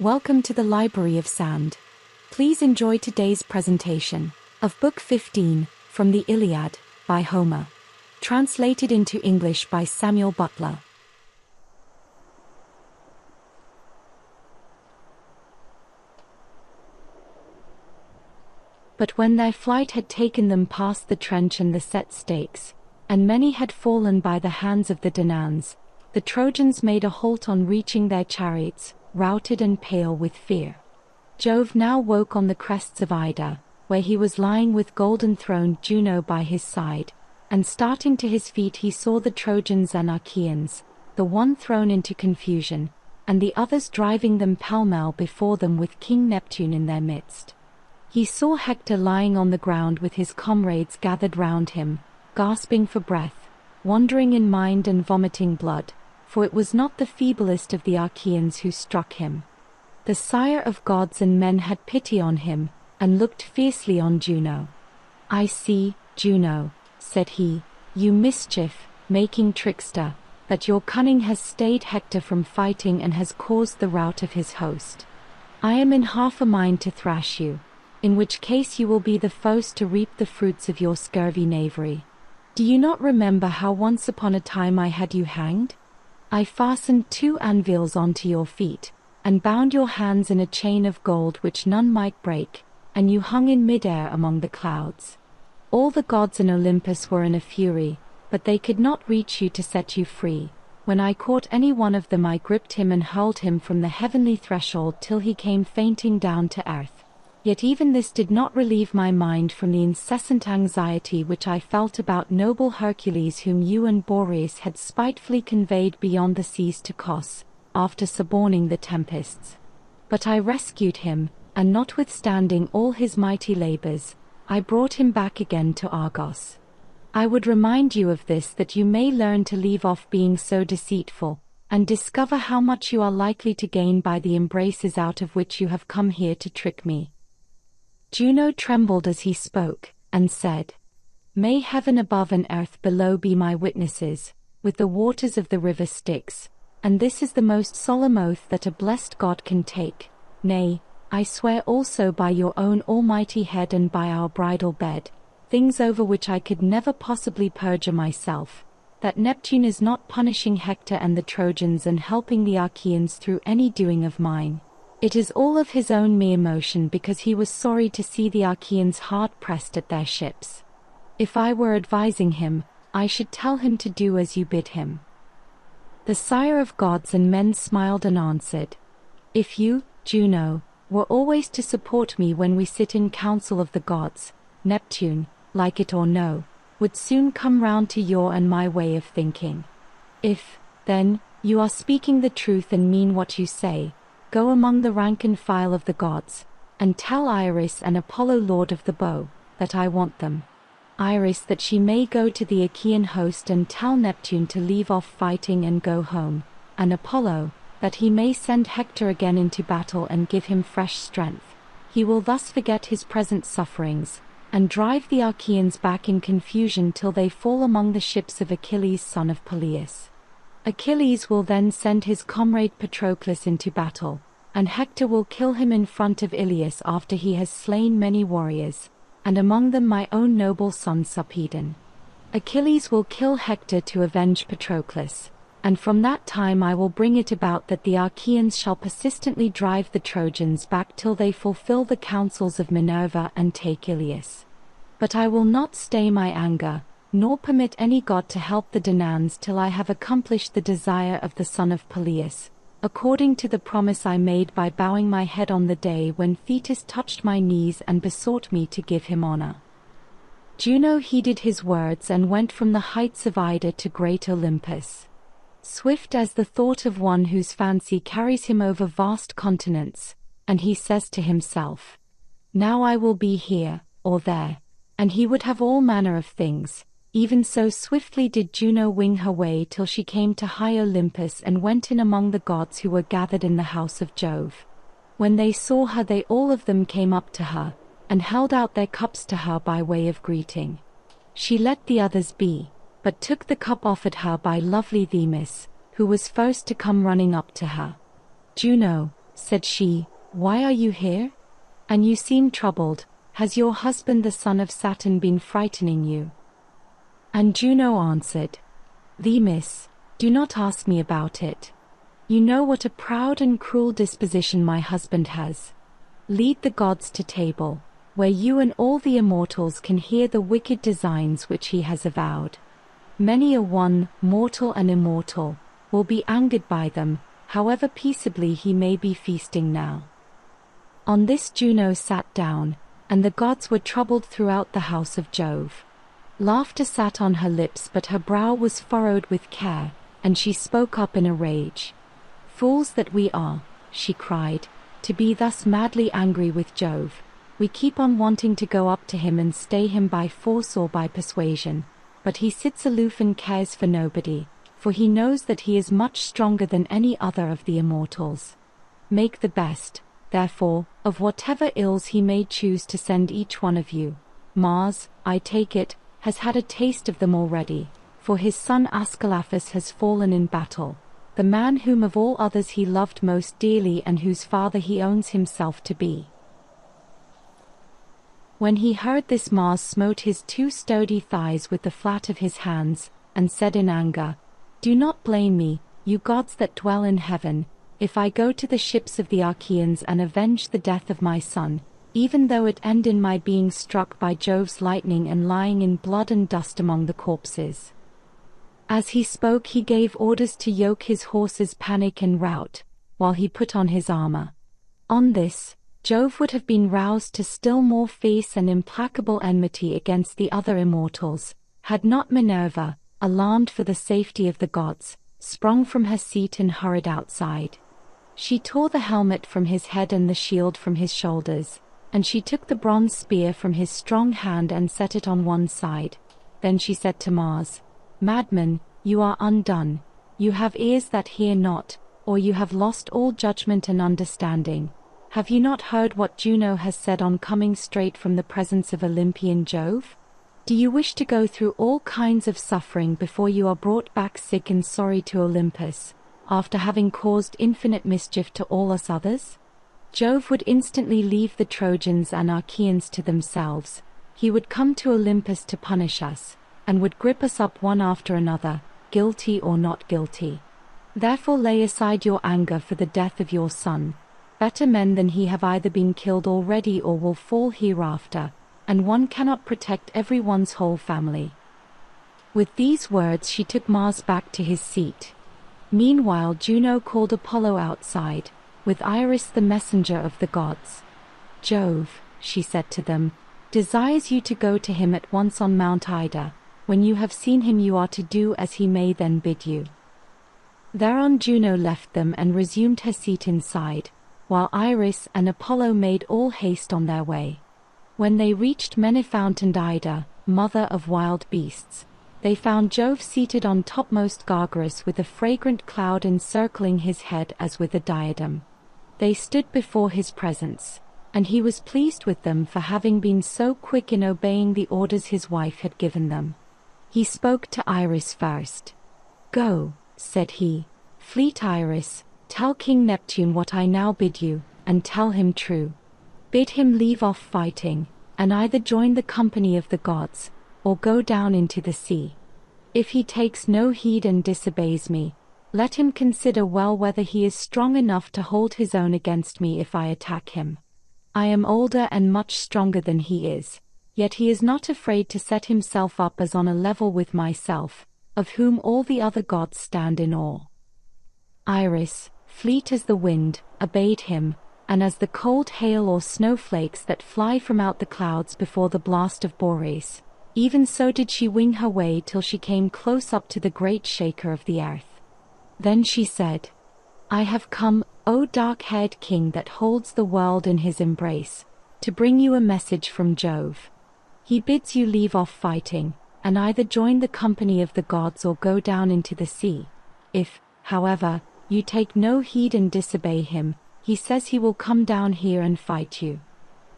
Welcome to the Library of Sand. Please enjoy today's presentation of Book 15 from the Iliad by Homer. Translated into English by Samuel Butler. But when their flight had taken them past the trench and the set stakes, and many had fallen by the hands of the Danaans, the Trojans made a halt on reaching their chariots, routed and pale with fear. Jove now woke on the crests of Ida, where he was lying with golden-throned Juno by his side, and starting to his feet he saw the Trojans and Achaeans, the one thrown into confusion, and the others driving them pell-mell before them with King Neptune in their midst. He saw Hector lying on the ground with his comrades gathered round him, gasping for breath, wandering in mind and vomiting blood, for it was not the feeblest of the Achaeans who struck him. The sire of gods and men had pity on him, and looked fiercely on Juno. "I see, Juno," said he, "you mischief-making trickster, that your cunning has stayed Hector from fighting and has caused the rout of his host. I am in half a mind to thrash you, in which case you will be the first to reap the fruits of your scurvy knavery. Do you not remember how once upon a time I had you hanged? I fastened 2 anvils onto your feet, and bound your hands in a chain of gold which none might break, and you hung in mid-air among the clouds. All the gods in Olympus were in a fury, but they could not reach you to set you free. When I caught any one of them I gripped him and hurled him from the heavenly threshold till he came fainting down to earth. Yet even this did not relieve my mind from the incessant anxiety which I felt about noble Hercules, whom you and Boreas had spitefully conveyed beyond the seas to Kos, after suborning the tempests. But I rescued him, and notwithstanding all his mighty labors, I brought him back again to Argos. I would remind you of this that you may learn to leave off being so deceitful, and discover how much you are likely to gain by the embraces out of which you have come here to trick me." Juno trembled as he spoke, and said, "May heaven above and earth below be my witnesses, with the waters of the river Styx, and this is the most solemn oath that a blessed god can take. Nay, I swear also by your own almighty head and by our bridal bed, things over which I could never possibly perjure myself, that Neptune is not punishing Hector and the Trojans and helping the Achaeans through any doing of mine. It is all of his own mere motion, because he was sorry to see the Achaeans hard pressed at their ships. If I were advising him, I should tell him to do as you bid him." The sire of gods and men smiled and answered, "If you, Juno, were always to support me when we sit in council of the gods, Neptune, like it or no, would soon come round to your and my way of thinking. If, then, you are speaking the truth and mean what you say, go among the rank and file of the gods, and tell Iris and Apollo, lord of the bow, that I want them. Iris, that she may go to the Achaean host and tell Neptune to leave off fighting and go home, and Apollo, that he may send Hector again into battle and give him fresh strength. He will thus forget his present sufferings, and drive the Achaeans back in confusion till they fall among the ships of Achilles son of Peleus. Achilles will then send his comrade Patroclus into battle, and Hector will kill him in front of Ilias after he has slain many warriors, and among them my own noble son Sarpedon. Achilles will kill Hector to avenge Patroclus, and from that time I will bring it about that the Achaeans shall persistently drive the Trojans back till they fulfill the counsels of Minerva and take Ilias. But I will not stay my anger, nor permit any god to help the Danaans till I have accomplished the desire of the son of Peleus, according to the promise I made by bowing my head on the day when Thetis touched my knees and besought me to give him honor." Juno heeded his words and went from the heights of Ida to great Olympus. Swift as the thought of one whose fancy carries him over vast continents, and he says to himself, "Now I will be here, or there," and he would have all manner of things. Even so swiftly did Juno wing her way till she came to high Olympus and went in among the gods who were gathered in the house of Jove. When they saw her they all of them came up to her, and held out their cups to her by way of greeting. She let the others be, but took the cup offered her by lovely Themis, who was first to come running up to her. "Juno," said she, "why are you here? And you seem troubled. Has your husband the son of Saturn been frightening you?" And Juno answered, "Themis, do not ask me about it. You know what a proud and cruel disposition my husband has. Lead the gods to table, where you and all the immortals can hear the wicked designs which he has avowed. Many a one, mortal and immortal, will be angered by them, however peaceably he may be feasting now." On this Juno sat down, and the gods were troubled throughout the house of Jove. Laughter sat on her lips, but her brow was furrowed with care, and she spoke up in a rage. "Fools that we are," she cried, "to be thus madly angry with Jove. We keep on wanting to go up to him and stay him by force or by persuasion, but he sits aloof and cares for nobody, for he knows that he is much stronger than any other of the immortals. Make the best, therefore, of whatever ills he may choose to send each one of you. Mars, I take it, has had a taste of them already, for his son Ascalaphus has fallen in battle, the man whom of all others he loved most dearly and whose father he owns himself to be." When he heard this, Mars smote his 2 sturdy thighs with the flat of his hands, and said in anger, "Do not blame me, you gods that dwell in heaven, if I go to the ships of the Achaeans and avenge the death of my son, even though it end in my being struck by Jove's lightning and lying in blood and dust among the corpses." As he spoke, he gave orders to yoke his horses Panic and Rout, while he put on his armor. On this, Jove would have been roused to still more fierce and implacable enmity against the other immortals, had not Minerva, alarmed for the safety of the gods, sprung from her seat and hurried outside. She tore the helmet from his head and the shield from his shoulders, and she took the bronze spear from his strong hand and set it on one side. Then she said to Mars, "Madman, you are undone. You have ears that hear not, or you have lost all judgment and understanding. Have you not heard what Juno has said on coming straight from the presence of Olympian Jove? Do you wish to go through all kinds of suffering before you are brought back sick and sorry to Olympus, after having caused infinite mischief to all us others? Jove would instantly leave the Trojans and Achaeans to themselves. He would come to Olympus to punish us, and would grip us up one after another, guilty or not guilty. Therefore lay aside your anger for the death of your son. Better men than he have either been killed already or will fall hereafter, and one cannot protect everyone's whole family." With these words she took Mars back to his seat. Meanwhile Juno called Apollo outside, with Iris the messenger of the gods. "Jove," she said to them, "desires you to go to him at once on Mount Ida. When you have seen him you are to do as he may then bid you." Thereon Juno left them and resumed her seat inside, while Iris and Apollo made all haste on their way. When they reached Menephaont and Ida, mother of wild beasts, they found Jove seated on topmost Gargarus with a fragrant cloud encircling his head as with a diadem. They stood before his presence, and he was pleased with them for having been so quick in obeying the orders his wife had given them. He spoke to Iris first. "Go," said he, "fleet Iris, tell King Neptune what I now bid you, and tell him true. Bid him leave off fighting, and either join the company of the gods, or go down into the sea. If he takes no heed and disobeys me, let him consider well whether he is strong enough to hold his own against me if I attack him. I am older and much stronger than he is, yet he is not afraid to set himself up as on a level with myself, of whom all the other gods stand in awe." Iris, fleet as the wind, obeyed him, and as the cold hail or snowflakes that fly from out the clouds before the blast of Boreas, even so did she wing her way till she came close up to the great shaker of the earth. Then she said, "I have come, O dark-haired king that holds the world in his embrace, to bring you a message from Jove. He bids you leave off fighting, and either join the company of the gods or go down into the sea. If, however, you take no heed and disobey him, he says he will come down here and fight you.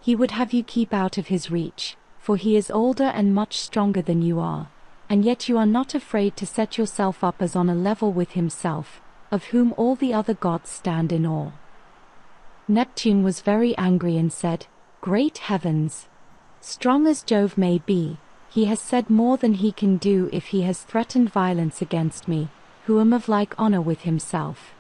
He would have you keep out of his reach, for he is older and much stronger than you are, and yet you are not afraid to set yourself up as on a level with himself, of whom all the other gods stand in awe." Neptune was very angry and said, "Great heavens! Strong as Jove may be, he has said more than he can do if he has threatened violence against me, who am of like honor with himself.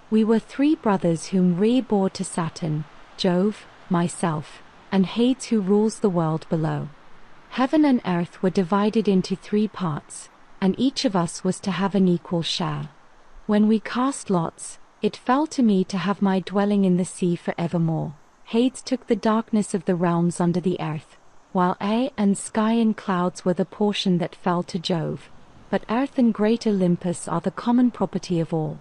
We were 3 brothers whom Rhea bore to Saturn, Jove, myself, and Hades who rules the world below. Heaven and earth were divided into 3 parts, and each of us was to have an equal share. When we cast lots, it fell to me to have my dwelling in the sea for evermore. Hades took the darkness of the realms under the earth, while air and sky and clouds were the portion that fell to Jove. But earth and great Olympus are the common property of all.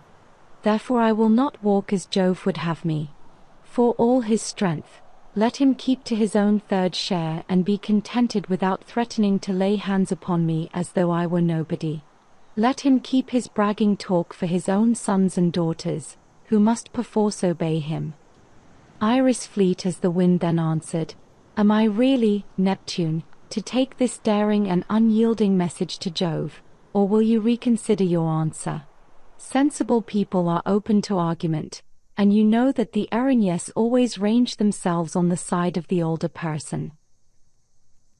Therefore I will not walk as Jove would have me. For all his strength, let him keep to his own 3rd share and be contented without threatening to lay hands upon me as though I were nobody. Let him keep his bragging talk for his own sons and daughters, who must perforce obey him." Iris fleet as the wind then answered, "Am I really, Neptune, to take this daring and unyielding message to Jove, or will you reconsider your answer? Sensible people are open to argument, and you know that the Achaeans always range themselves on the side of the older person."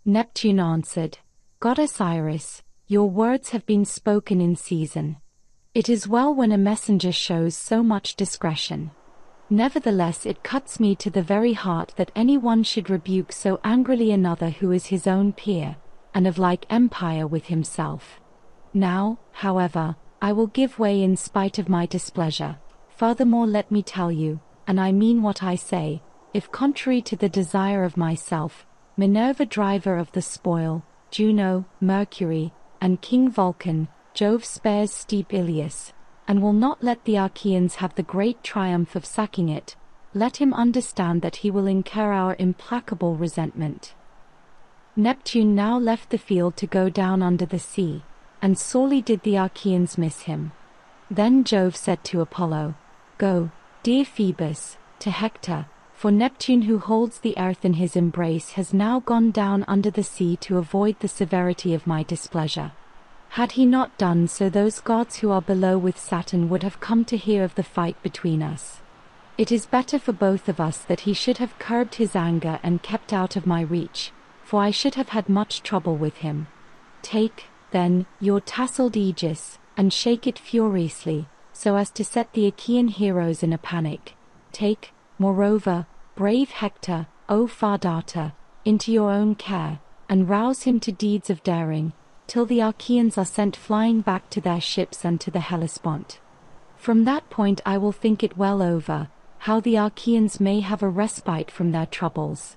Neptune answered, "Goddess Iris, your words have been spoken in season. It is well when a messenger shows so much discretion. Nevertheless it cuts me to the very heart that any one should rebuke so angrily another who is his own peer, and of like empire with himself. Now, however, I will give way in spite of my displeasure. Furthermore let me tell you, and I mean what I say, if contrary to the desire of myself, Minerva driver of the spoil, Juno, Mercury, and King Vulcan, Jove spares steep Iliad, and will not let the Achaeans have the great triumph of sacking it, let him understand that he will incur our implacable resentment." Neptune now left the field to go down under the sea, and sorely did the Achaeans miss him. Then Jove said to Apollo, "Go, dear Phoebus, to Hector, for Neptune who holds the earth in his embrace has now gone down under the sea to avoid the severity of my displeasure. Had he not done so, those gods who are below with Saturn would have come to hear of the fight between us. It is better for both of us that he should have curbed his anger and kept out of my reach, for I should have had much trouble with him. Take, then, your tasseled aegis, and shake it furiously, so as to set the Achaean heroes in a panic. Take, moreover, brave Hector, O far darter, into your own care, and rouse him to deeds of daring, till the Achaeans are sent flying back to their ships and to the Hellespont. From that point I will think it well over, how the Achaeans may have a respite from their troubles."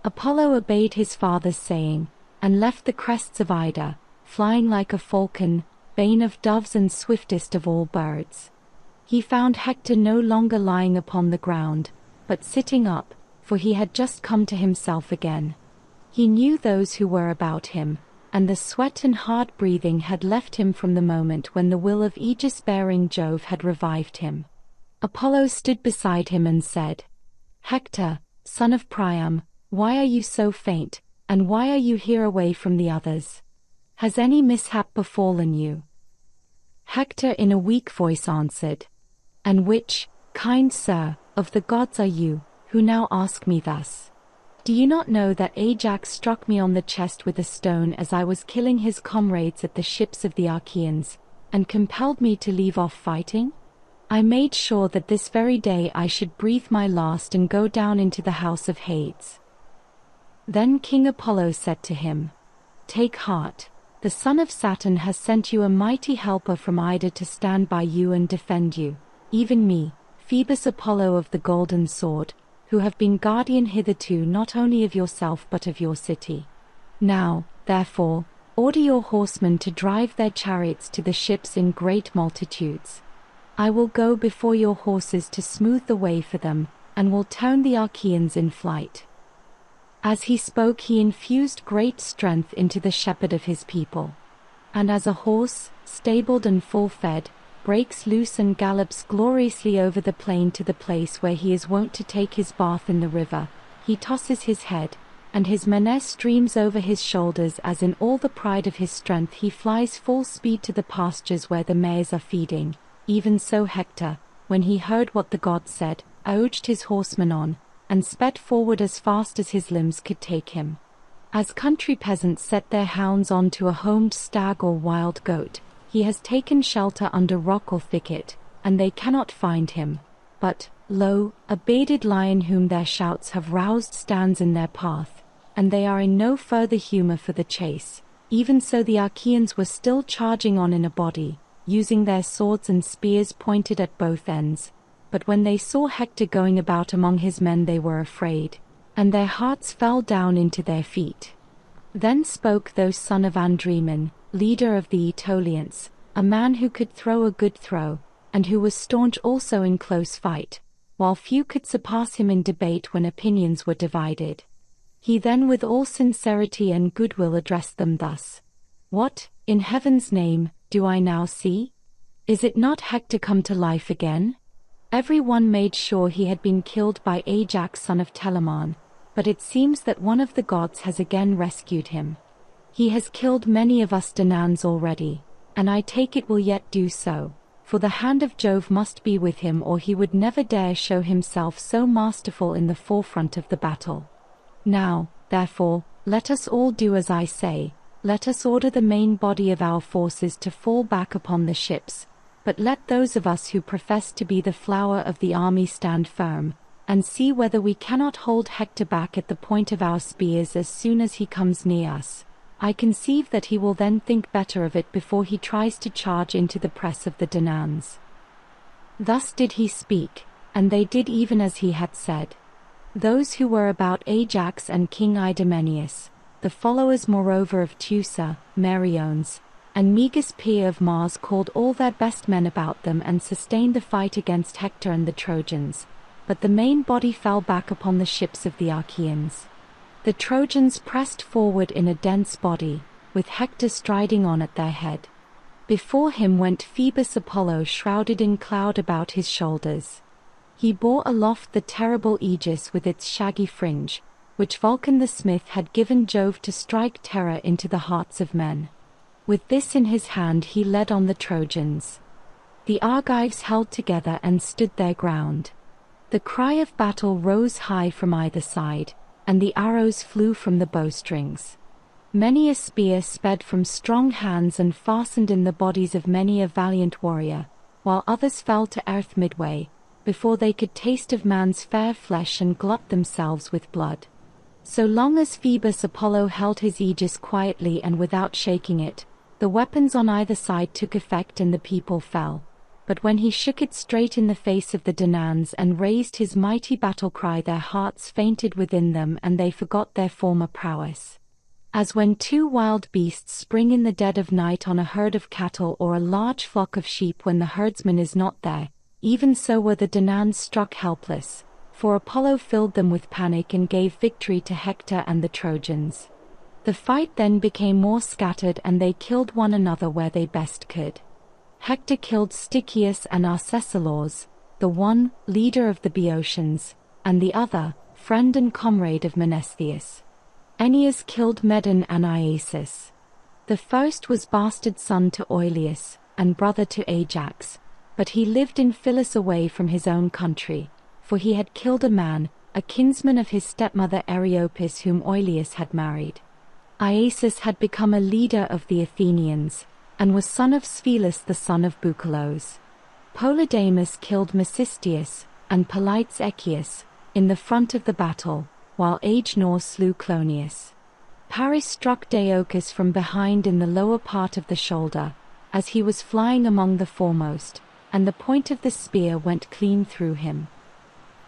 Apollo obeyed his father's saying, and left the crests of Ida, flying like a falcon, bane of doves and swiftest of all birds. He found Hector no longer lying upon the ground, but sitting up, for he had just come to himself again. He knew those who were about him, and the sweat and hard breathing had left him from the moment when the will of aegis-bearing Jove had revived him. Apollo stood beside him and said, "Hector, son of Priam, why are you so faint, and why are you here away from the others? Has any mishap befallen you?" Hector in a weak voice answered, "And which, kind sir, of the gods are you, who now ask me thus? Do you not know that Ajax struck me on the chest with a stone as I was killing his comrades at the ships of the Achaeans, and compelled me to leave off fighting? I made sure that this very day I should breathe my last and go down into the house of Hades." Then King Apollo said to him, "Take heart, the son of Saturn has sent you a mighty helper from Ida to stand by you and defend you, even me, Phoebus Apollo of the golden sword, who have been guardian hitherto not only of yourself but of your city. Now, therefore, order your horsemen to drive their chariots to the ships in great multitudes. I will go before your horses to smooth the way for them, and will turn the Achaeans in flight." As he spoke he infused great strength into the shepherd of his people. And as a horse, stabled and full-fed, breaks loose and gallops gloriously over the plain to the place where he is wont to take his bath in the river, he tosses his head, and his mane streams over his shoulders as in all the pride of his strength he flies full speed to the pastures where the mares are feeding. Even so Hector, when he heard what the gods said, urged his horsemen on, and sped forward as fast as his limbs could take him. As country peasants set their hounds on to a homed stag or wild goat, he has taken shelter under rock or thicket, and they cannot find him. But, lo, a bearded lion whom their shouts have roused stands in their path, and they are in no further humor for the chase. Even so the Achaeans were still charging on in a body, using their swords and spears pointed at both ends. But when they saw Hector going about among his men they were afraid, and their hearts fell down into their feet. Then spoke those son of Andremon, leader of the Aetolians, a man who could throw a good throw, and who was staunch also in close fight, while few could surpass him in debate when opinions were divided. He then with all sincerity and goodwill addressed them thus: "What, in heaven's name, do I now see? Is it not Hector come to life again?" Every one made sure he had been killed by Ajax son of Telamon, but it seems that one of the gods has again rescued him. He has killed many of us Danaans already, and I take it will yet do so, for the hand of Jove must be with him or he would never dare show himself so masterful in the forefront of the battle. Now, therefore, let us all do as I say, let us order the main body of our forces to fall back upon the ships, but let those of us who profess to be the flower of the army stand firm, and see whether we cannot hold Hector back at the point of our spears as soon as he comes near us. I conceive that he will then think better of it before he tries to charge into the press of the Danaans. Thus did he speak, and they did even as he had said. Those who were about Ajax and King Idomeneus, the followers moreover of Teucer, Meriones, and Meges peer of Mars, called all their best men about them and sustained the fight against Hector and the Trojans, but the main body fell back upon the ships of the Achaeans. The Trojans pressed forward in a dense body, with Hector striding on at their head. Before him went Phoebus Apollo shrouded in cloud about his shoulders. He bore aloft the terrible aegis with its shaggy fringe, which Vulcan the smith had given Jove to strike terror into the hearts of men. With this in his hand he led on the Trojans. The Argives held together and stood their ground. The cry of battle rose high from either side, and the arrows flew from the bowstrings. Many a spear sped from strong hands and fastened in the bodies of many a valiant warrior, while others fell to earth midway, before they could taste of man's fair flesh and glut themselves with blood. So long as Phoebus Apollo held his aegis quietly and without shaking it, the weapons on either side took effect and the people fell. But when he shook it straight in the face of the Danaans and raised his mighty battle cry, their hearts fainted within them and they forgot their former prowess. As when two wild beasts spring in the dead of night on a herd of cattle or a large flock of sheep when the herdsman is not there, even so were the Danaans struck helpless, for Apollo filled them with panic and gave victory to Hector and the Trojans. The fight then became more scattered and they killed one another where they best could. Hector killed Stichius and Arcesilaus, the one, leader of the Boeotians, and the other, friend and comrade of Menestheus. Aeneas killed Medon and Iasus. The first was bastard son to Oileus, and brother to Ajax, but he lived in Phyllis away from his own country, for he had killed a man, a kinsman of his stepmother Areopis whom Oileus had married. Iasus had become a leader of the Athenians, and was son of Sphelus the son of Boucolos. Polydamas killed Mecistius, and Polites Echius, in the front of the battle, while Agenor slew Clonius. Paris struck Deiochus from behind in the lower part of the shoulder, as he was flying among the foremost, and the point of the spear went clean through him.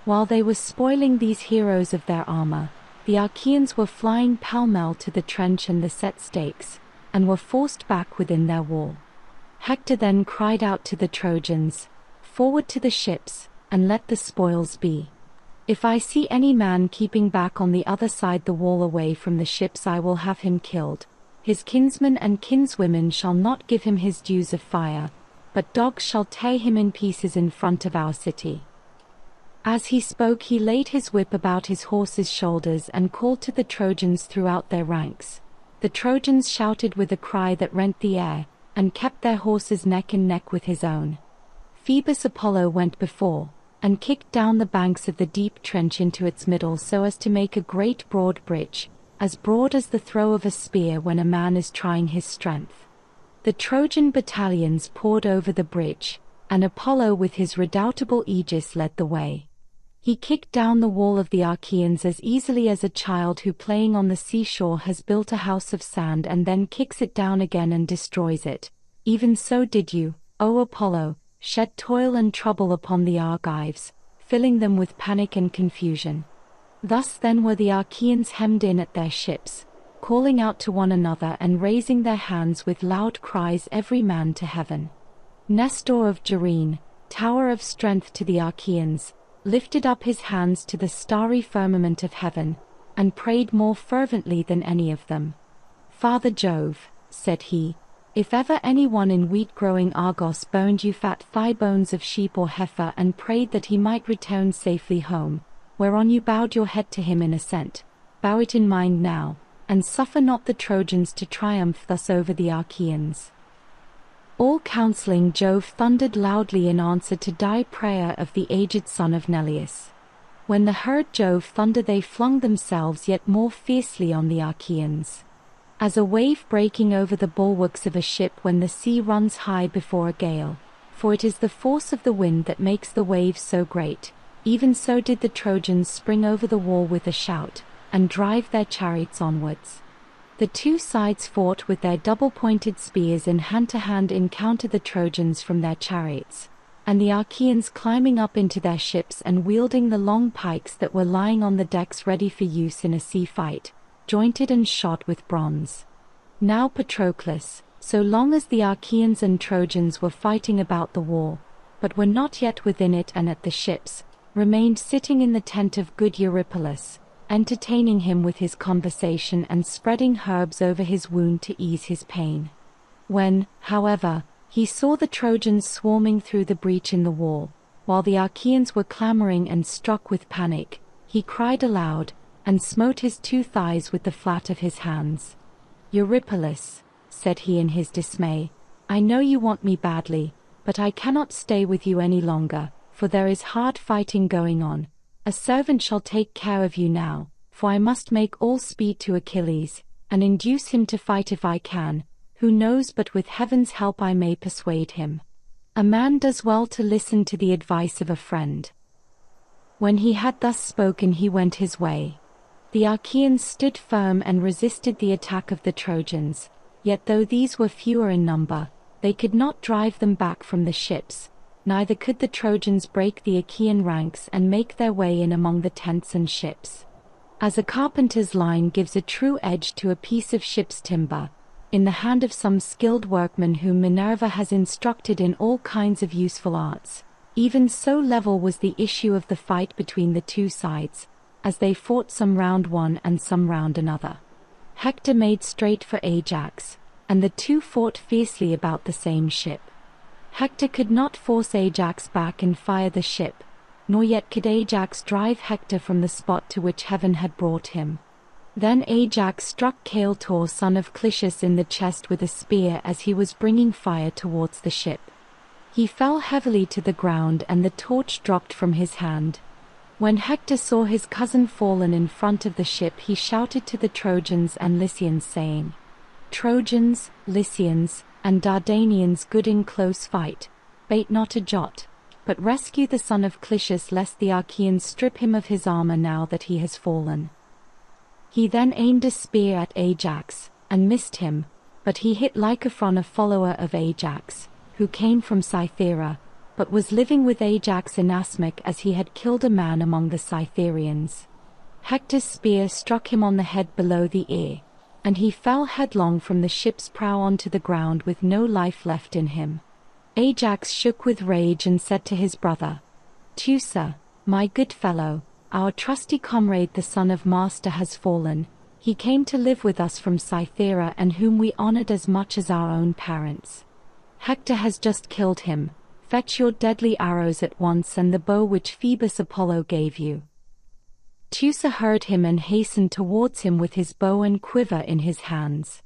While they were spoiling these heroes of their armor, the Achaeans were flying pell-mell to the trench and the set stakes, and were forced back within their wall. Hector then cried out to the Trojans, "Forward to the ships, and let the spoils be. If I see any man keeping back on the other side the wall away from the ships, I will have him killed. His kinsmen and kinswomen shall not give him his dues of fire, but dogs shall tear him in pieces in front of our city." As he spoke he laid his whip about his horse's shoulders and called to the Trojans throughout their ranks. The Trojans shouted with a cry that rent the air, and kept their horses neck and neck with his own. Phoebus Apollo went before, and kicked down the banks of the deep trench into its middle so as to make a great broad bridge, as broad as the throw of a spear when a man is trying his strength. The Trojan battalions poured over the bridge, and Apollo with his redoubtable aegis led the way. He kicked down the wall of the Achaeans as easily as a child who playing on the seashore has built a house of sand and then kicks it down again and destroys it. Even so did you, O Apollo, shed toil and trouble upon the Argives, filling them with panic and confusion. Thus then were the Achaeans hemmed in at their ships, calling out to one another and raising their hands with loud cries every man to heaven. Nestor of Gerene, tower of strength to the Achaeans, lifted up his hands to the starry firmament of heaven, and prayed more fervently than any of them. Father Jove, said he, if ever any one in wheat-growing Argos burned you fat thigh bones of sheep or heifer and prayed that he might return safely home, whereon you bowed your head to him in assent, bow it in mind now, and suffer not the Trojans to triumph thus over the Achaeans. All counselling Jove thundered loudly in answer to dire prayer of the aged son of Neleus. When the heard Jove thunder they flung themselves yet more fiercely on the Achaeans. As a wave breaking over the bulwarks of a ship when the sea runs high before a gale, for it is the force of the wind that makes the waves so great, even so did the Trojans spring over the wall with a shout, and drive their chariots onwards. The two sides fought with their double-pointed spears in hand-to-hand encounter the Trojans from their chariots, and the Achaeans climbing up into their ships and wielding the long pikes that were lying on the decks ready for use in a sea fight, jointed and shod with bronze. Now Patroclus, so long as the Achaeans and Trojans were fighting about the wall, but were not yet within it and at the ships, remained sitting in the tent of good Eurypylus, entertaining him with his conversation and spreading herbs over his wound to ease his pain. When, however, he saw the Trojans swarming through the breach in the wall, while the Achaeans were clamoring and struck with panic, he cried aloud, and smote his two thighs with the flat of his hands. Eurypylus, said he in his dismay, I know you want me badly, but I cannot stay with you any longer, for there is hard fighting going on. A servant shall take care of you now, for I must make all speed to Achilles, and induce him to fight if I can, who knows but with heaven's help I may persuade him. A man does well to listen to the advice of a friend. When he had thus spoken he went his way. The Achaeans stood firm and resisted the attack of the Trojans, yet though these were fewer in number, they could not drive them back from the ships, neither could the Trojans break the Achaean ranks and make their way in among the tents and ships. As a carpenter's line gives a true edge to a piece of ship's timber, in the hand of some skilled workman whom Minerva has instructed in all kinds of useful arts, even so level was the issue of the fight between the two sides, as they fought some round one and some round another. Hector made straight for Ajax, and the two fought fiercely about the same ship. Hector could not force Ajax back and fire the ship, nor yet could Ajax drive Hector from the spot to which heaven had brought him. Then Ajax struck Caeltor son of Clitius in the chest with a spear as he was bringing fire towards the ship. He fell heavily to the ground and the torch dropped from his hand. When Hector saw his cousin fallen in front of the ship he shouted to the Trojans and Lycians saying, Trojans, Lycians, and Dardanians good in close fight, bate not a jot, but rescue the son of Clitius lest the Achaeans strip him of his armor now that he has fallen. He then aimed a spear at Ajax, and missed him, but he hit Lycophron, a follower of Ajax, who came from Cythera, but was living with Ajax in Asmac as he had killed a man among the Cytherians. Hector's spear struck him on the head below the ear, and he fell headlong from the ship's prow onto the ground with no life left in him. Ajax shook with rage and said to his brother, Teucer, my good fellow, our trusty comrade the son of Master has fallen. He came to live with us from Cythera and whom we honored as much as our own parents. Hector has just killed him. Fetch your deadly arrows at once and the bow which Phoebus Apollo gave you. Teucer heard him and hastened towards him with his bow and quiver in his hands.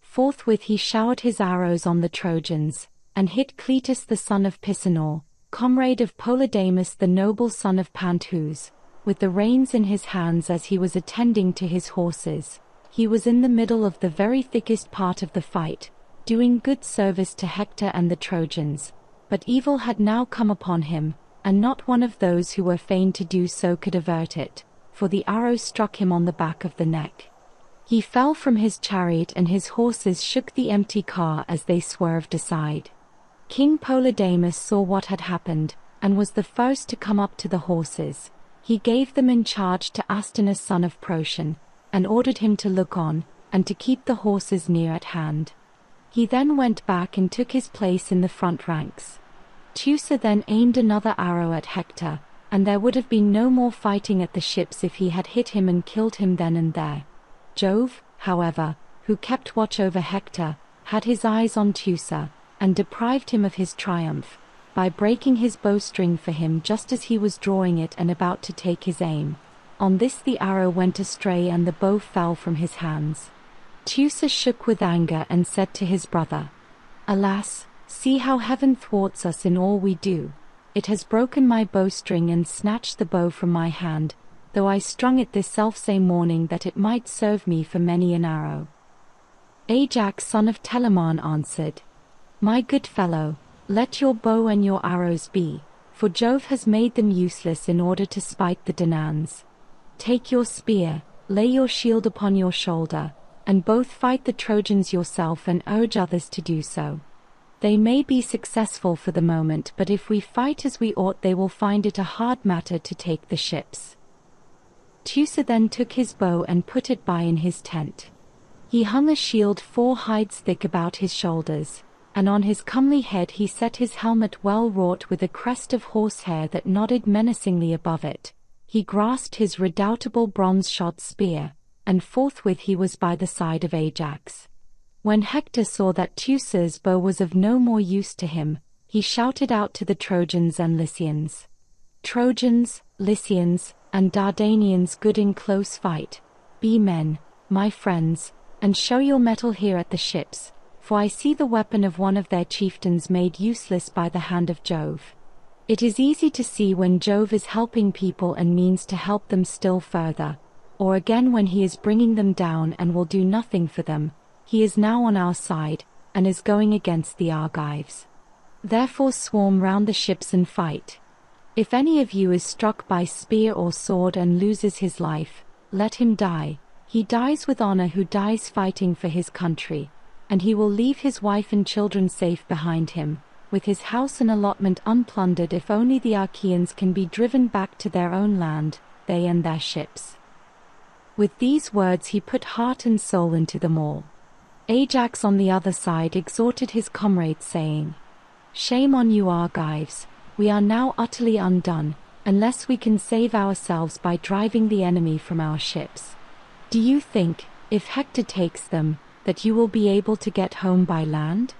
Forthwith he showered his arrows on the Trojans, and hit Cleitus the son of Pisenor, comrade of Polydamas the noble son of Panthous, with the reins in his hands as he was attending to his horses. He was in the middle of the very thickest part of the fight, doing good service to Hector and the Trojans. But evil had now come upon him, and not one of those who were fain to do so could avert it, for the arrow struck him on the back of the neck. He fell from his chariot and his horses shook the empty car as they swerved aside. King Polydamas saw what had happened, and was the first to come up to the horses. He gave them in charge to Astinus son of Procyon, and ordered him to look on, and to keep the horses near at hand. He then went back and took his place in the front ranks. Teucer then aimed another arrow at Hector, and there would have been no more fighting at the ships if he had hit him and killed him then and there. Jove, however, who kept watch over Hector, had his eyes on Teucer, and deprived him of his triumph, by breaking his bowstring for him just as he was drawing it and about to take his aim. On this the arrow went astray and the bow fell from his hands. Teucer shook with anger and said to his brother, "Alas, see how heaven thwarts us in all we do. It has broken my bowstring and snatched the bow from my hand, though I strung it this selfsame morning that it might serve me for many an arrow." Ajax son of Telamon answered, "My good fellow, let your bow and your arrows be, for Jove has made them useless in order to spite the Danaans. Take your spear, lay your shield upon your shoulder, and both fight the Trojans yourself and urge others to do so. They may be successful for the moment, but if we fight as we ought they will find it a hard matter to take the ships." Teucer then took his bow and put it by in his tent. He hung a shield 4 hides thick about his shoulders, and on his comely head he set his helmet well wrought with a crest of horsehair that nodded menacingly above it. He grasped his redoubtable bronze-shod spear, and forthwith he was by the side of Ajax. When Hector saw that Teucer's bow was of no more use to him, he shouted out to the Trojans and Lycians, "Trojans, Lycians, and Dardanians good in close fight, be men, my friends, and show your mettle here at the ships, for I see the weapon of one of their chieftains made useless by the hand of Jove. It is easy to see when Jove is helping people and means to help them still further, or again when he is bringing them down and will do nothing for them. He is now on our side, and is going against the Argives. Therefore swarm round the ships and fight. If any of you is struck by spear or sword and loses his life, let him die. He dies with honor who dies fighting for his country, and he will leave his wife and children safe behind him, with his house and allotment unplundered if only the Achaeans can be driven back to their own land, they and their ships." With these words he put heart and soul into them all. Ajax on the other side exhorted his comrades saying, "Shame on you Argives, we are now utterly undone, unless we can save ourselves by driving the enemy from our ships. Do you think, if Hector takes them, that you will be able to get home by land?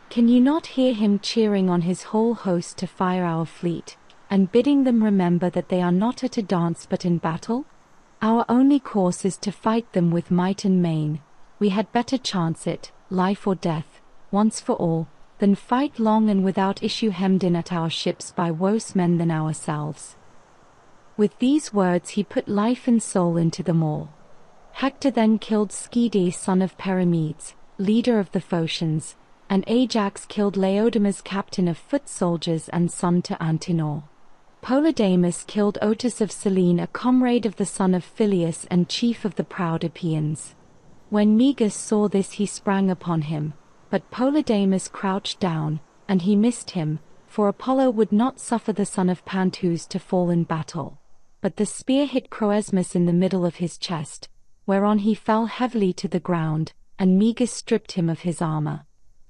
Can you not hear him cheering on his whole host to fire our fleet, and bidding them remember that they are not at a dance but in battle? Our only course is to fight them with might and main. We had better chance it, life or death, once for all, than fight long and without issue hemmed in at our ships by worse men than ourselves." With these words he put life and soul into them all. Hector then killed Schedius son of Perimedes, leader of the Phocians, and Ajax killed Laodamas captain of foot soldiers and son to Antenor. Polydamas killed Otus of Cyllene, a comrade of the son of Phyleus and chief of the proud Achaeans. When Meges saw this he sprang upon him, but Polydamas crouched down, and he missed him, for Apollo would not suffer the son of Panthous to fall in battle. But the spear hit Croesmus in the middle of his chest, whereon he fell heavily to the ground, and Meges stripped him of his armor.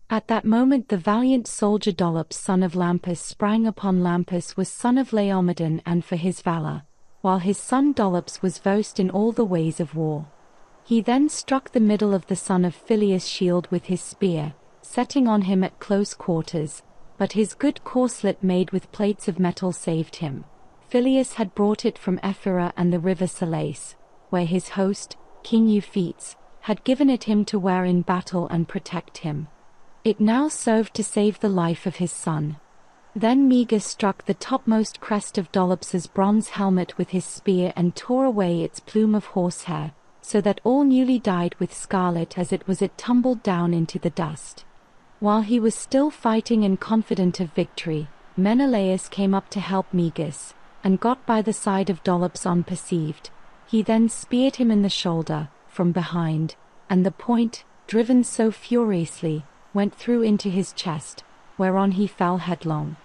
At that moment the valiant soldier Dolops son of Lampus sprang upon Lampus was son of Laomedon and for his valor, while his son Dolops was versed in all the ways of war. He then struck the middle of the son of Phyleus' shield with his spear, setting on him at close quarters, but his good corslet made with plates of metal saved him. Phyleus had brought it from Ephyra and the river Salace, where his host, King Euphetes, had given it him to wear in battle and protect him. It now served to save the life of his son. Then Meges struck the topmost crest of Dolops's bronze helmet with his spear and tore away its plume of horsehair, so that all newly dyed with scarlet as it tumbled down into the dust. While he was still fighting and confident of victory, Menelaus came up to help Meges, and got by the side of Dolops unperceived. He then speared him in the shoulder, from behind, and the point, driven so furiously, went through into his chest, whereon he fell headlong.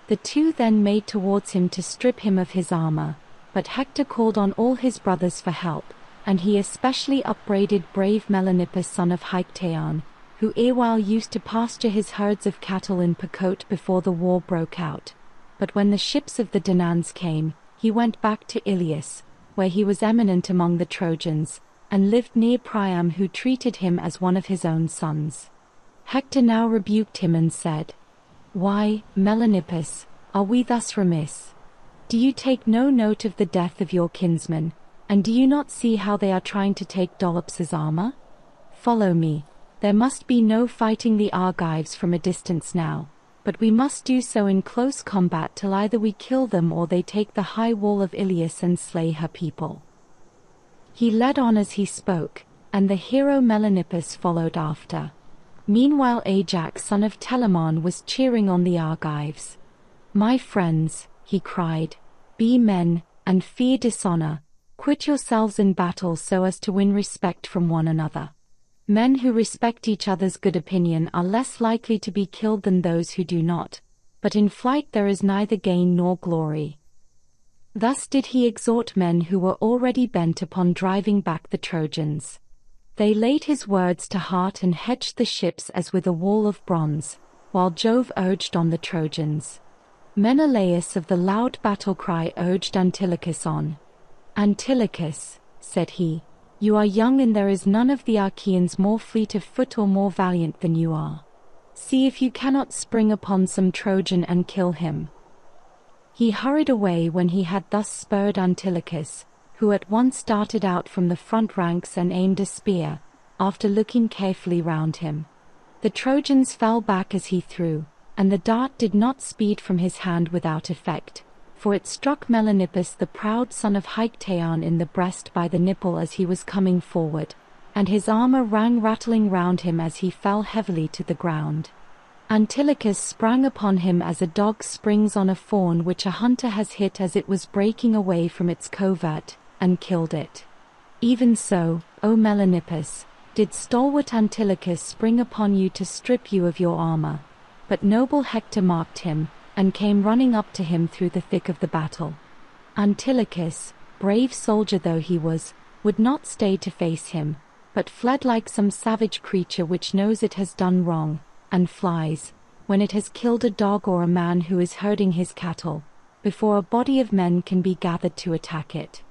The two then made towards him to strip him of his armor, but Hector called on all his brothers for help, and he especially upbraided brave Melanippus son of Hictaeon, who erewhile used to pasture his herds of cattle in Percote before the war broke out. But when the ships of the Danans came, he went back to Ilias, where he was eminent among the Trojans, and lived near Priam, who treated him as one of his own sons. Hector now rebuked him and said, "Why, Melanippus, are we thus remiss? Do you take no note of the death of your kinsmen, and do you not see how they are trying to take Dolops's armor? Follow me. There must be no fighting the Argives from a distance now, but we must do so in close combat till either we kill them or they take the high wall of Ilias and slay her people." He led on as he spoke, and the hero Melanippus followed after. Meanwhile Ajax son of Telamon was cheering on the Argives. "My friends," he cried, "be men, and fear dishonor. Quit yourselves in battle so as to win respect from one another. Men who respect each other's good opinion are less likely to be killed than those who do not, but in flight there is neither gain nor glory." Thus did he exhort men who were already bent upon driving back the Trojans. They laid his words to heart and hedged the ships as with a wall of bronze, while Jove urged on the Trojans. Menelaus of the loud battle cry urged Antilochus on. "Antilochus," said he, "you are young and there is none of the Achaeans more fleet of foot or more valiant than you are. See if you cannot spring upon some Trojan and kill him." He hurried away when he had thus spurred Antilochus, who at once darted out from the front ranks and aimed a spear, after looking carefully round him. The Trojans fell back as he threw, and the dart did not speed from his hand without effect, for it struck Melanippus the proud son of Hictaeon in the breast by the nipple as he was coming forward, and his armor rang rattling round him as he fell heavily to the ground. Antilochus sprang upon him as a dog springs on a fawn which a hunter has hit as it was breaking away from its covert, and killed it. Even so, O Melanippus, did stalwart Antilochus spring upon you to strip you of your armor. But noble Hector marked him, and came running up to him through the thick of the battle. Antilochus, brave soldier though he was, would not stay to face him, but fled like some savage creature which knows it has done wrong, and flies, when it has killed a dog or a man who is herding his cattle, before a body of men can be gathered to attack it.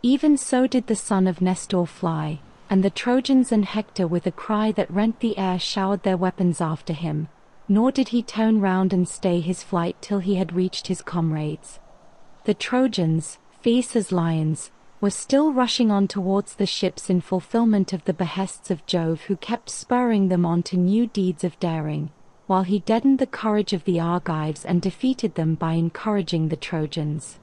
Even so did the son of Nestor fly, and the Trojans and Hector with a cry that rent the air showered their weapons after him, nor did he turn round and stay his flight till he had reached his comrades. The Trojans, fierce as lions, were still rushing on towards the ships in fulfillment of the behests of Jove, who kept spurring them on to new deeds of daring, while he deadened the courage of the Argives and defeated them by encouraging the Trojans.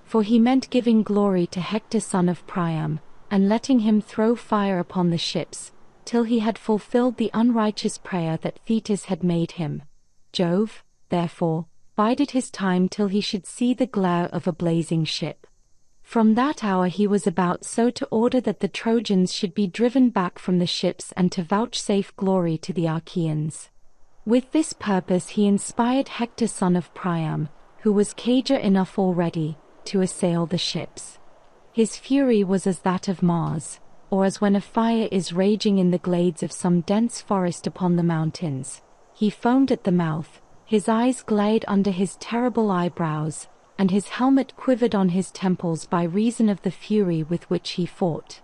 For he meant giving glory to Hector son of Priam, and letting him throw fire upon the ships, till he had fulfilled the unrighteous prayer that Thetis had made him. Jove, therefore, bided his time till he should see the glare of a blazing ship. From that hour he was about so to order that the Trojans should be driven back from the ships and to vouchsafe glory to the Achaeans. With this purpose he inspired Hector son of Priam, who was cager enough already, to assail the ships. His fury was as that of Mars, or as when a fire is raging in the glades of some dense forest upon the mountains. He foamed at the mouth, his eyes glared under his terrible eyebrows, and his helmet quivered on his temples by reason of the fury with which he fought.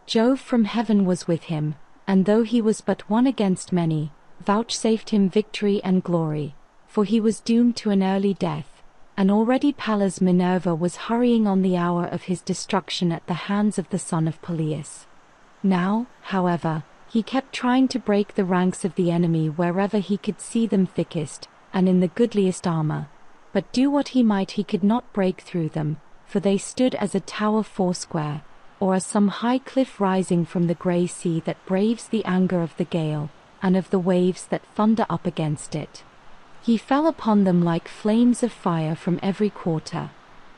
Jove from heaven was with him, and though he was but one against many, vouchsafed him victory and glory, for he was doomed to an early death, and already Pallas Minerva was hurrying on the hour of his destruction at the hands of the son of Peleus. Now, however, he kept trying to break the ranks of the enemy wherever he could see them thickest, and in the goodliest armor, But do what he might, he could not break through them, for they stood as a tower foursquare, or as some high cliff rising from the grey sea that braves the anger of the gale, and of the waves that thunder up against it. He fell upon them like flames of fire from every quarter.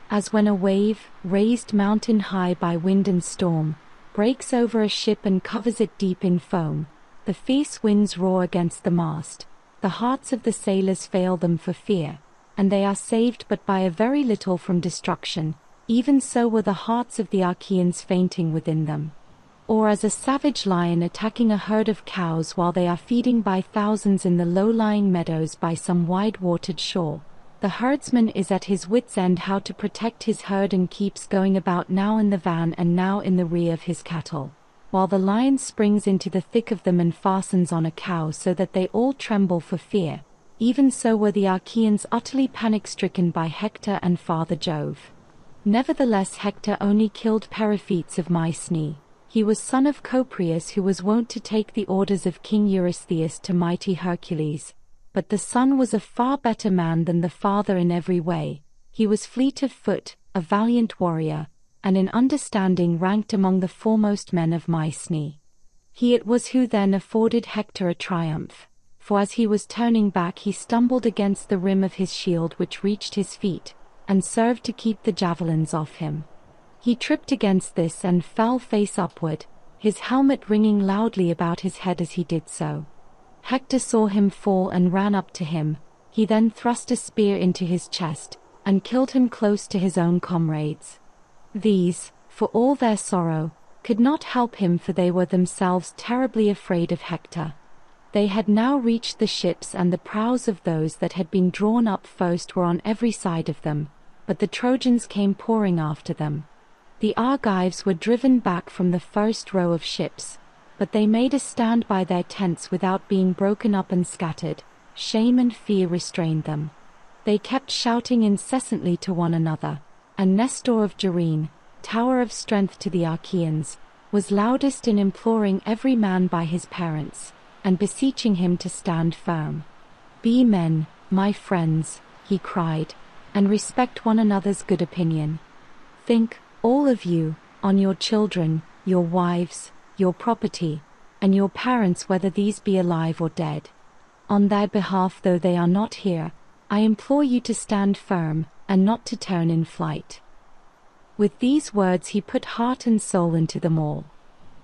As when a wave, raised mountain high by wind and storm, breaks over a ship and covers it deep in foam, the fierce winds roar against the mast, the hearts of the sailors fail them for fear, and they are saved but by a very little from destruction, even so were the hearts of the Achaeans fainting within them. Or as a savage lion attacking a herd of cows while they are feeding by thousands in the low-lying meadows by some wide-watered shore, the herdsman is at his wit's end how to protect his herd and keeps going about now in the van and now in the rear of his cattle, while the lion springs into the thick of them and fastens on a cow so that they all tremble for fear. Even so were the Achaeans utterly panic-stricken by Hector and Father Jove. Nevertheless Hector only killed Periphetes of Mycenae. He was son of Copreus, who was wont to take the orders of King Eurystheus to mighty Hercules. But the son was a far better man than the father in every way. He was fleet of foot, a valiant warrior, and in understanding ranked among the foremost men of Mycenae. He it was who then afforded Hector a triumph, for as he was turning back he stumbled against the rim of his shield which reached his feet, and served to keep the javelins off him. He tripped against this and fell face upward, his helmet ringing loudly about his head as he did so. Hector saw him fall and ran up to him. He then thrust a spear into his chest, and killed him close to his own comrades. These, for all their sorrow, could not help him, for they were themselves terribly afraid of Hector. They had now reached the ships, and the prows of those that had been drawn up first were on every side of them, but the Trojans came pouring after them. The Argives were driven back from the first row of ships, but they made a stand by their tents without being broken up and scattered. Shame and fear restrained them. They kept shouting incessantly to one another, and Nestor of Gerene, tower of strength to the Achaeans, was loudest in imploring every man by his parents, and beseeching him to stand firm. "Be men, my friends," he cried, "and respect one another's good opinion. Think, all of you, on your children, your wives, your property, and your parents, whether these be alive or dead. On their behalf, though they are not here, I implore you to stand firm, and not to turn in flight." With these words he put heart and soul into them all.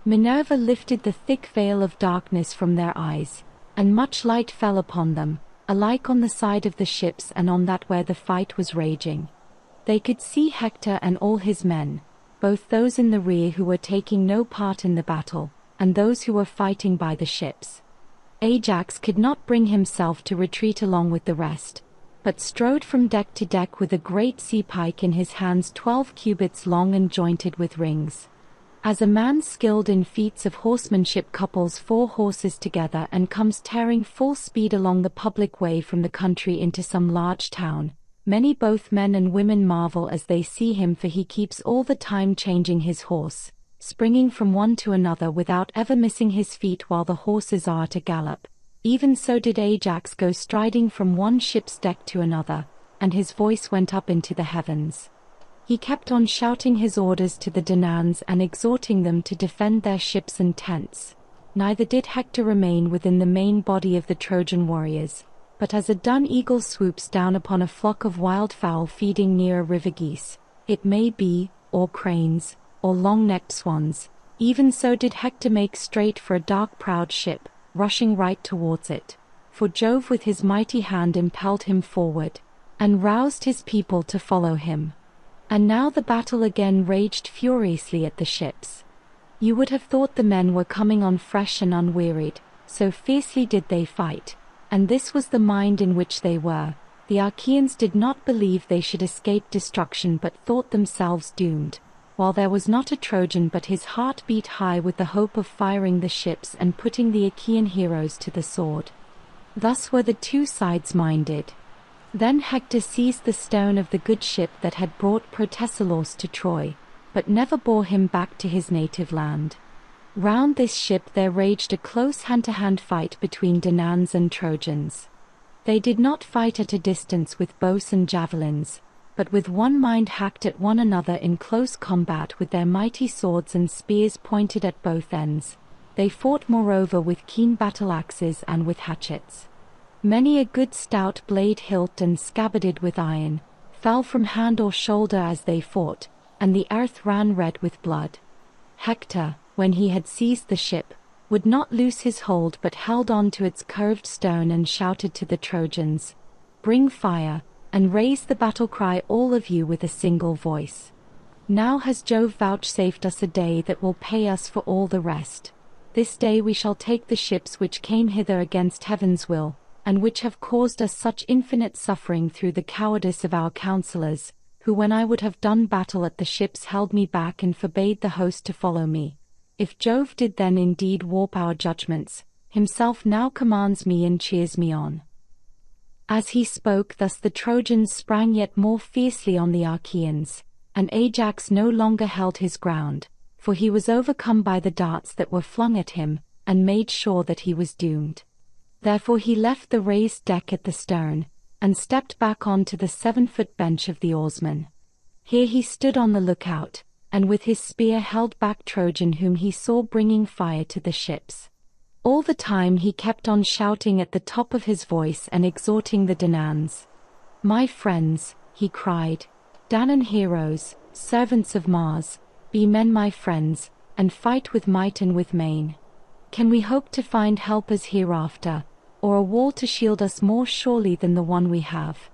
Minerva lifted the thick veil of darkness from their eyes, and much light fell upon them, alike on the side of the ships and on that where the fight was raging. They could see Hector and all his men, both those in the rear who were taking no part in the battle, and those who were fighting by the ships. Ajax could not bring himself to retreat along with the rest, but strode from deck to deck with a great sea pike in his hands 12 cubits long and jointed with rings. As a man skilled in feats of horsemanship couples 4 horses together and comes tearing full speed along the public way from the country into some large town, many both men and women marvel as they see him, for he keeps all the time changing his horse, springing from one to another without ever missing his feet while the horses are at a gallop. Even so did Ajax go striding from one ship's deck to another, and his voice went up into the heavens. He kept on shouting his orders to the Danaans and exhorting them to defend their ships and tents. Neither did Hector remain within the main body of the Trojan warriors, but as a dun eagle swoops down upon a flock of wildfowl feeding near a river geese, it may be, or cranes, or long-necked swans, even so did Hector make straight for a dark-prowed ship, rushing right towards it. For Jove with his mighty hand impelled him forward, and roused his people to follow him. And now the battle again raged furiously at the ships. You would have thought the men were coming on fresh and unwearied, so fiercely did they fight. And this was the mind in which they were. The Achaeans did not believe they should escape destruction, but thought themselves doomed, while there was not a Trojan but his heart beat high with the hope of firing the ships and putting the Achaean heroes to the sword. Thus were the two sides minded. Then Hector seized the stone of the good ship that had brought Protesilaus to Troy, but never bore him back to his native land. Round this ship there raged a close hand-to-hand fight between Danaans and Trojans. They did not fight at a distance with bows and javelins, but with one mind hacked at one another in close combat with their mighty swords and spears pointed at both ends. They fought moreover with keen battle-axes and with hatchets. Many a good stout blade hilt and scabbarded with iron fell from hand or shoulder as they fought, and the earth ran red with blood. Hector, when he had seized the ship, would not loose his hold but held on to its curved stern and shouted to the Trojans, "Bring fire, and raise the battle cry all of you with a single voice. Now has Jove vouchsafed us a day that will pay us for all the rest. This day we shall take the ships which came hither against heaven's will, and which have caused us such infinite suffering through the cowardice of our counselors, who when I would have done battle at the ships held me back and forbade the host to follow me. If Jove did then indeed warp our judgments, himself now commands me and cheers me on." As he spoke thus the Trojans sprang yet more fiercely on the Achaeans, and Ajax no longer held his ground, for he was overcome by the darts that were flung at him, and made sure that he was doomed. Therefore he left the raised deck at the stern, and stepped back on to the 7-foot bench of the oarsmen. Here he stood on the lookout, and with his spear held back Trojan whom he saw bringing fire to the ships. All the time he kept on shouting at the top of his voice and exhorting the Danaans. "My friends," he cried, "Danaan heroes, servants of Mars, be men my friends, and fight with might and with main. Can we hope to find helpers hereafter, or a wall to shield us more surely than the one we have?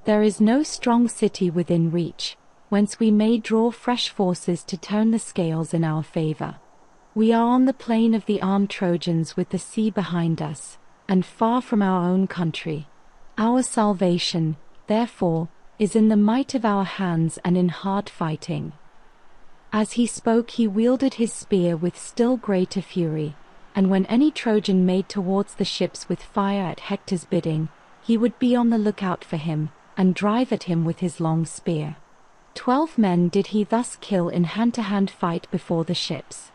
There is no strong city within reach, whence we may draw fresh forces to turn the scales in our favor. We are on the plain of the armed Trojans with the sea behind us, and far from our own country. Our salvation, therefore, is in the might of our hands and in hard fighting." As he spoke he wielded his spear with still greater fury, and when any Trojan made towards the ships with fire at Hector's bidding, he would be on the lookout for him, and drive at him with his long spear. 12 men did he thus kill in hand-to-hand fight before the ships.